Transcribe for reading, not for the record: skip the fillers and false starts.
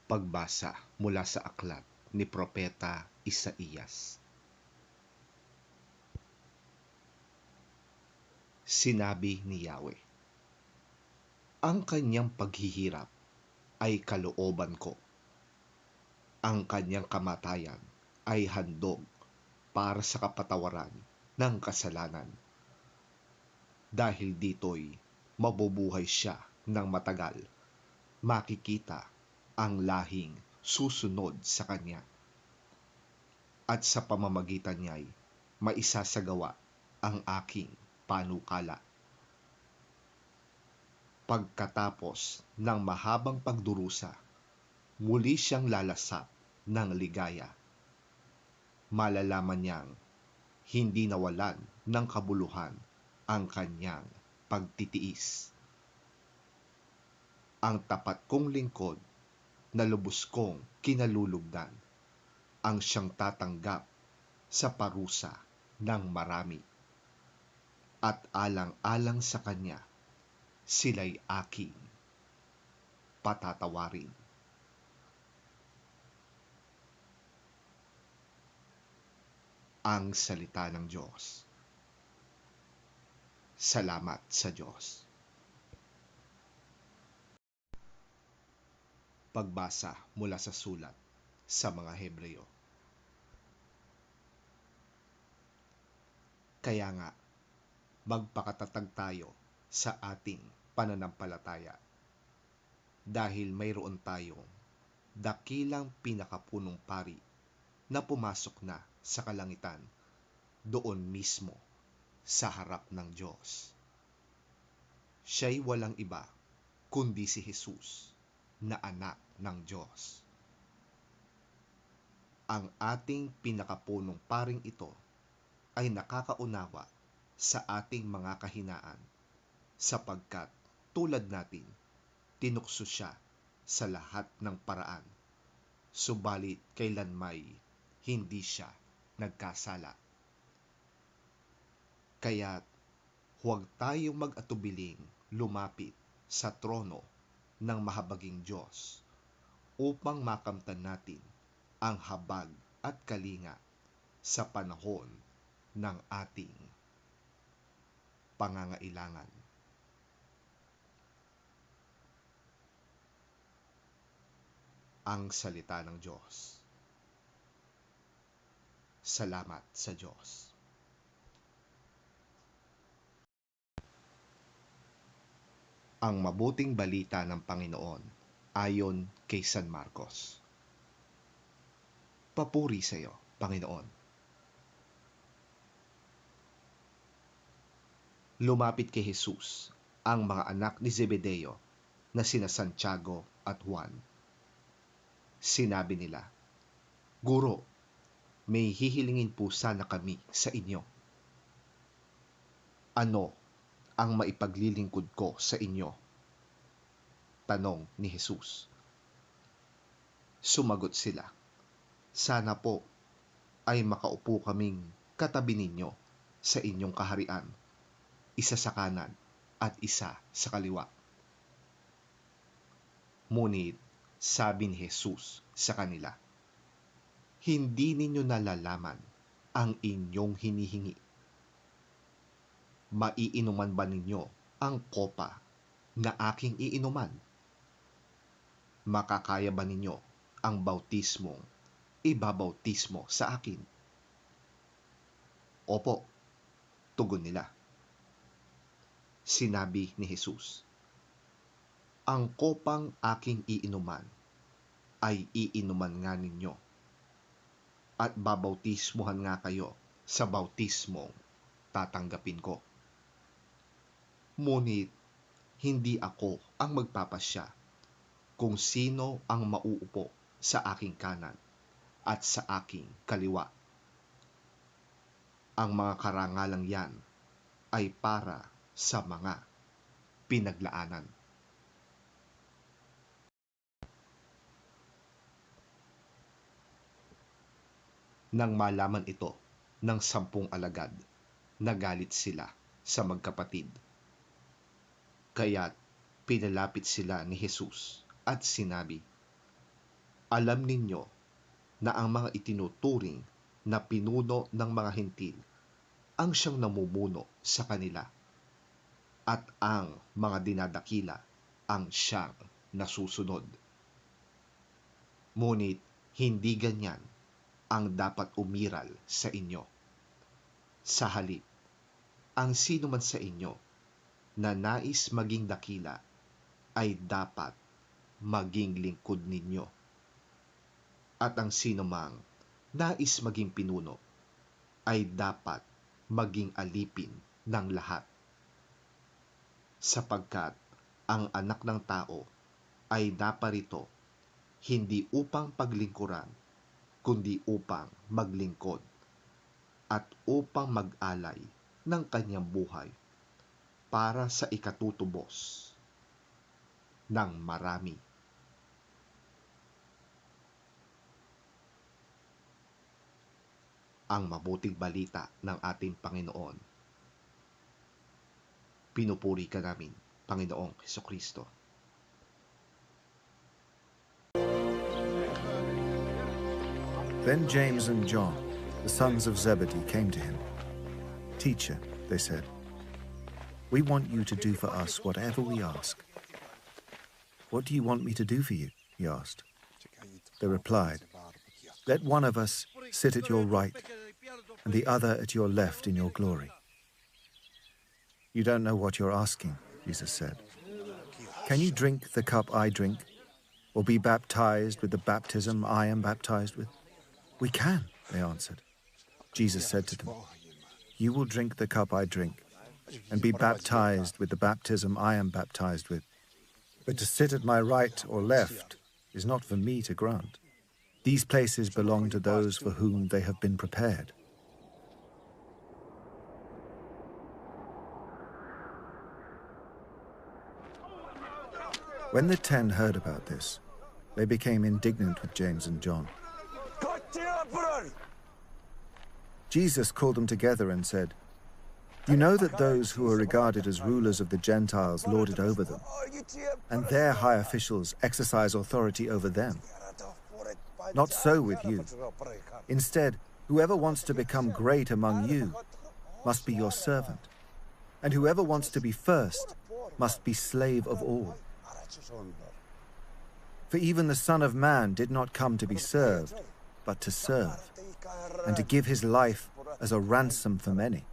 Pagbasa mula sa aklat ni Propeta Isaías. Sinabi ni Yahweh, ang kanyang paghihirap ay kalooban ko. Ang kanyang kamatayan ay handog para sa kapatawaran ng kasalanan. Dahil dito'y mabubuhay siya ng matagal, makikita ang lahing susunod sa kanya. At sa pamamagitan niya'y maisasagawa ang aking panukala. Pagkatapos ng mahabang pagdurusa, muli siyang lalasap ng ligaya. Malalaman niyang hindi nawalan ng kabuluhan ang kanyang pagtitiis. Ang tapat kong lingkod na lubos kong kinalulugdan ang siyang tatanggap sa parusa ng marami. At alang-alang sa kanya, sila'y aking patatawarin. Ang salita ng Diyos. Salamat sa Diyos. Pagbasa mula sa sulat sa mga Hebreo. Kaya nga, magpakatatag tayo sa ating pananampalataya dahil mayroon tayong dakilang pinakapunong pari na pumasok na sa kalangitan, doon mismo sa harap ng Diyos. Siya'y walang iba kundi si Jesus na anak ng Diyos. Ang ating pinakapunong paring ito ay nakakaunawa sa ating mga kahinaan sapagkat tulad natin, tinukso siya sa lahat ng paraan, subalit kailanmay hindi siya nagkasala. Kaya't huwag tayong mag-atubiling lumapit sa trono ng mahabaging Diyos upang makamtan natin ang habag at kalinga sa panahon ng ating pangangailangan. Ang salita ng Diyos. Salamat sa Diyos. Ang mabuting balita ng Panginoon ayon kay San Marcos. Papuri sa iyo, Panginoon. Lumapit kay Jesus ang mga anak ni Zebedeo na sina Santiago at Juan. Sinabi nila, Guro, may hihilingin po sana kami sa inyo. Ano ang maipaglilingkod ko sa inyo? Tanong ni Jesus. Sumagot sila, sana po ay makaupo kaming katabi ninyo sa inyong kaharian, isa sa kanan at isa sa kaliwa. Ngunit sabi ni Jesus sa kanila, hindi ninyo nalalaman ang inyong hinihingi. Maiinuman ba ninyo ang kopa na aking iinuman? Makakaya ba ninyo ang bautismong ibabautismo sa akin? Opo, tugon nila. Sinabi ni Jesus, ang kopang aking iinuman ay iinuman nga ninyo at babautismuhan nga kayo sa bautismong tatanggapin ko. Ngunit hindi ako ang magpapasya kung sino ang mauupo sa aking kanan at sa aking kaliwa. Ang mga karangalang yan ay para sa mga pinaglaanan. Nang malaman ito ng 10 alagad, nagalit sila sa magkapatid. Kaya't pinalapit sila ni Jesus at sinabi, Alam ninyo na ang mga itinuturing na pinuno ng mga hintil ang siyang namumuno sa kanila, at ang mga dinadakila ang siyang nasusunod. Ngunit hindi ganyan ang dapat umiral sa inyo. Sa halip, ang sino man sa inyo na nais maging dakila ay dapat maging lingkod ninyo. At ang sino mang nais maging pinuno ay dapat maging alipin ng lahat. Sapagkat ang anak ng tao ay naparito hindi upang paglingkuran, kundi upang maglingkod at upang mag-alay ng kanyang buhay para sa ikatutubos ng marami. Ang mabuting balita ng ating Panginoon. Pinupuri ka namin, Panginoong Hesukristo. Then James and John, the sons of Zebedee, came to him. "Teacher," they said, "we want you to do for us whatever we ask." "What do you want me to do for you?" he asked. They replied, "Let one of us sit at your right and the other at your left in your glory." "You don't know what you're asking," Jesus said. "Can you drink the cup I drink, or be baptized with the baptism I am baptized with?" "We can," they answered. Jesus said to them, "You will drink the cup I drink, and be baptized with the baptism I am baptized with. But to sit at my right or left is not for me to grant. These places belong to those for whom they have been prepared." When the 10 heard about this, they became indignant with James and John. Jesus called them together and said, "You know that those who are regarded as rulers of the Gentiles lord it over them, and their high officials exercise authority over them. Not so with you. Instead, whoever wants to become great among you must be your servant, and whoever wants to be first must be slave of all. For even the Son of Man did not come to be served, but to serve, and to give his life as a ransom for many."